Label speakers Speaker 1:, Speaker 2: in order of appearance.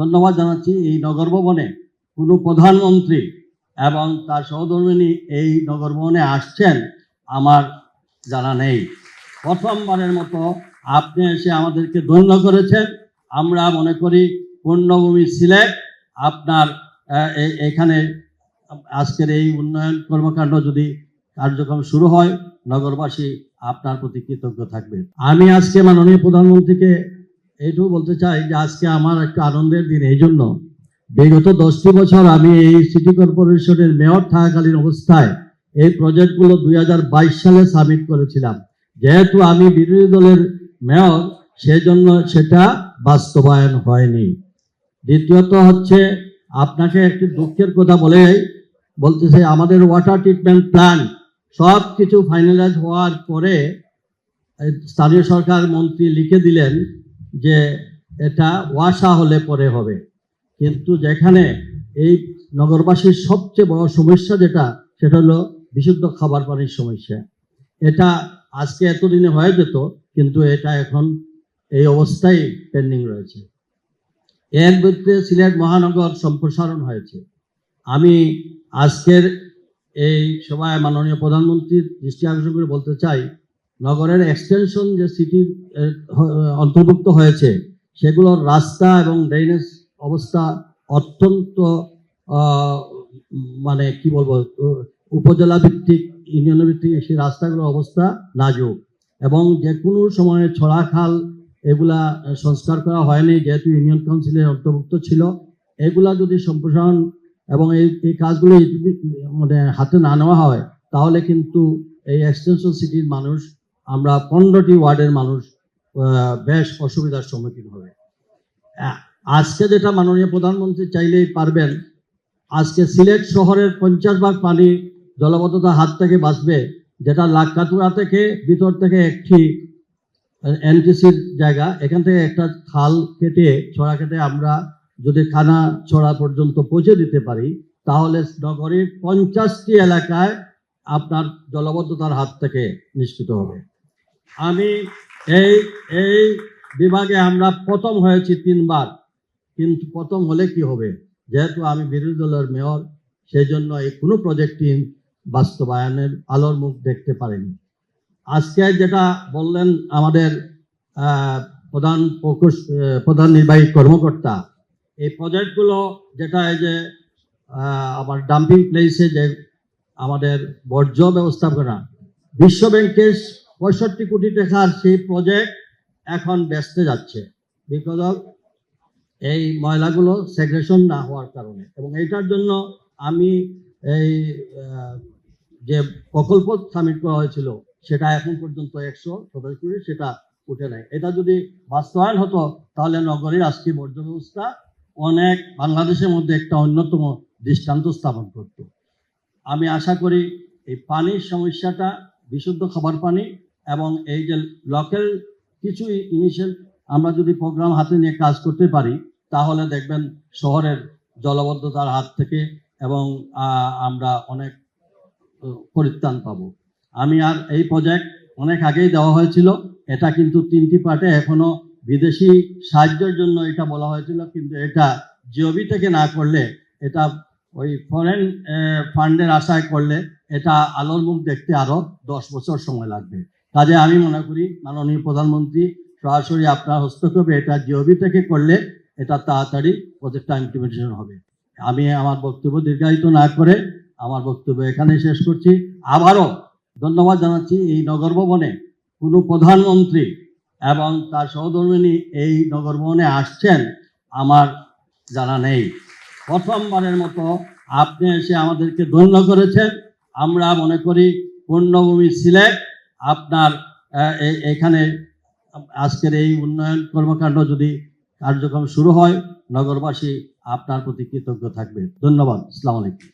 Speaker 1: ধন্যবাদ জানাচ্ছি। এই নগর ভবনে কোনো প্রধানমন্ত্রী এবং তার সহধর্মিণী এই নগর ভবনে আসছেন আমার জানা নেই। প্রথমবারের মতো আপনি এসে আমাদেরকে ধন্য করেছেন। আমরা মনে করি পূর্ণভূমি সিলেট আপনার এখানে আজকের এই উন্নয়ন কর্মকাণ্ড যদি কার্যক্রম শুরু হয়, নগরবাসী আপনার প্রতি কৃতজ্ঞ থাকবে। আমি আজকে মাননীয় প্রধানমন্ত্রীকে এইটুকু বলতে চাই যে আজকে আমার একটা আনন্দের দিন। এই জন্য বিগত 10টি বছর আমি এই সিটি কর্পোরেশনের মেয়র থাকাকালীন অবস্থায় এই প্রজেক্টগুলো 2022 সালে সাবমিট করেছিলাম। যেহেতু আমি বিরোধী দলের মেয়র, সেজন্য সেটা বাস্তবায়ন হয়নি। দ্বিতীয়ত হচ্ছে, আপনাকে একটি দুঃখের কথা বলতেছে, আমাদের ওয়াটার ট্রিটমেন্ট প্ল্যান্ট সব কিছু ফাইনালাইজ হওয়ার পরে স্থানীয় সরকার মন্ত্রী লিখে দিলেন যে এটা ওয়াসা হলে পরে হবে। কিন্তু যেখানে এই নগরবাসীর সবচেয়ে বড় সমস্যা সেটা হলো বিশুদ্ধ খাবার পানির সমস্যা। এটা আজকে এতদিনে হয়ে যেত, কিন্তু এটা এখন এই অবস্থায় পেন্ডিং রয়েছে। এর মধ্যে সিলেট মহানগর সম্প্রসারণ হয়েছে। আমি আজকের এই সভায় মাননীয় প্রধানমন্ত্রীর দৃষ্টি আকর্ষণ করে বলতে চাই, নগরের এক্সটেনশন যে সিটি অন্তর্ভুক্ত হয়েছে, সেগুলোর রাস্তা এবং ড্রেনেজ অবস্থা অত্যন্ত মানে কি বলবো, উপজেলা ভিত্তিক, ইউনিয়ন ভিত্তিক সেই রাস্তাগুলোর অবস্থা নাজুক, এবং যে কোনো সময়ে ছড়া খাল এগুলা সংস্কার করা হয়নি, যেহেতু ইউনিয়ন কাউন্সিলের অন্তর্ভুক্ত ছিল। এগুলা যদি সম্প্রসারণ এবং এই কাজগুলো মানে হাতে না নেওয়া হয়, তাহলে কিন্তু এই এক্সটেনশন সিটির মানুষ, আমরা 15টি ওয়ার্ডের মানুষ বেশ অসুবিধার সম্মুখীন হবে। আজকে যেটা মাননীয় প্রধানমন্ত্রী চাইলেই পারবেন, আজকে সিলেট শহরের 50 ভাগ পানি জলাবদ্ধতার হাত থেকে বাঁচবে, যেটা লাক্কাতুরা থেকে ভিতর থেকে একটি এনটিসির জায়গা, এখান থেকে একটা খাল কেটে ছড়া কেটে আমরা যদি খানা ছড়া পর্যন্ত পৌঁছে দিতে পারি, তাহলে নগরীর 50টি এলাকায় আপনার জলাবদ্ধতার হাত থেকে নিষ্কৃত হবে। আমি এই বিভাগে আমরা প্রথম হয়েছি 3বার, কিন্তু প্রথম হলে কি হবে, যেহেতু আমি বিরোধী দলের মেয়র, সেই জন্য এই কোনো প্রজেক্টই বাস্তবায়নের আলোর মুখ দেখতে পারিনি। আজকে যেটা বললেন আমাদের প্রধান নির্বাহী কর্মকর্তা, এই প্রজেক্টগুলো যেটা এই যে আমার ডাম্পিং প্লেসে যে আমাদের বর্জ্য ব্যবস্থাপনা, বিশ্ব ব্যাংকের 65 কোটি টাকার সেই প্রজেক্ট এখন ব্যস্তে যাচ্ছে, বিকজ অফ এই ময়লাগুলো সেগ্রেশন না হওয়ার কারণে। এবং এইটার জন্য আমি এই যে প্রকল্প সাবমিট করা হয়েছিল, সেটা এখন পর্যন্ত 127 কোটি, সেটা উঠে নাই। এটা যদি বাস্তবায়ন হতো, তাহলে নগরীর আজকে বর্জ্য ব্যবস্থা অনেক বাংলাদেশের মধ্যে একটা অন্যতম দৃষ্টান্ত স্থাপন করত। আমি আশা করি এই পানির সমস্যাটা, বিশুদ্ধ খাবার পানি এবং এই যে লোকাল কিছু ইনিশিয়াল আমরা যদি প্রোগ্রাম হাতে নিয়ে কাজ করতে পারি, তাহলে দেখবেন শহরের জলাবদ্ধতার হাত থেকে এবং আমরা অনেক পরিত্রাণ পাবো। আমি আর এই প্রজেক্ট অনেক আগেই দেওয়া হয়েছিল, এটা কিন্তু 3টি পার্টে এখনো বিদেশি সাহায্যের জন্য এটা বলা হয়েছিল, কিন্তু এটা জিওবি থেকে না করলে, এটা ওই ফরেন ফান্ডের আশায় করলে এটা আলোর মুখ দেখতে আরো 10 বছর সময় লাগবে। কাজে আমি মনে করি মাননীয় প্রধানমন্ত্রী সরাসরি আপনার হস্তক্ষেপে এটা জিওবি থেকে করলে এটা তাড়াতাড়ি প্রজেক্টটা ইমপ্লিমেন্টেশন হবে। আমি আমার বক্তব্য দীর্ঘায়িত না করে আমার বক্তব্য এখানে শেষ করছি। আবারও ধন্যবাদ জানাচ্ছি। এই নগর ভবনে কোনো প্রধানমন্ত্রী এবং তার সহধর্মিণী এই নগর ভবনে আসছেন আমার জানা নেই। প্রথমবারের মতো আপনি এসে আমাদেরকে ধন্য করেছেন। আমরা মনে করি পূর্ণভূমি সিলেট আপনার এখানে আজকের এই উন্নয়ন কর্মকাণ্ড যদি কার্যক্রম শুরু হয়, নগরবাসী আপনার প্রতি কৃতজ্ঞ থাকবে। ধন্যবাদ। আসসালামু আলাইকুম।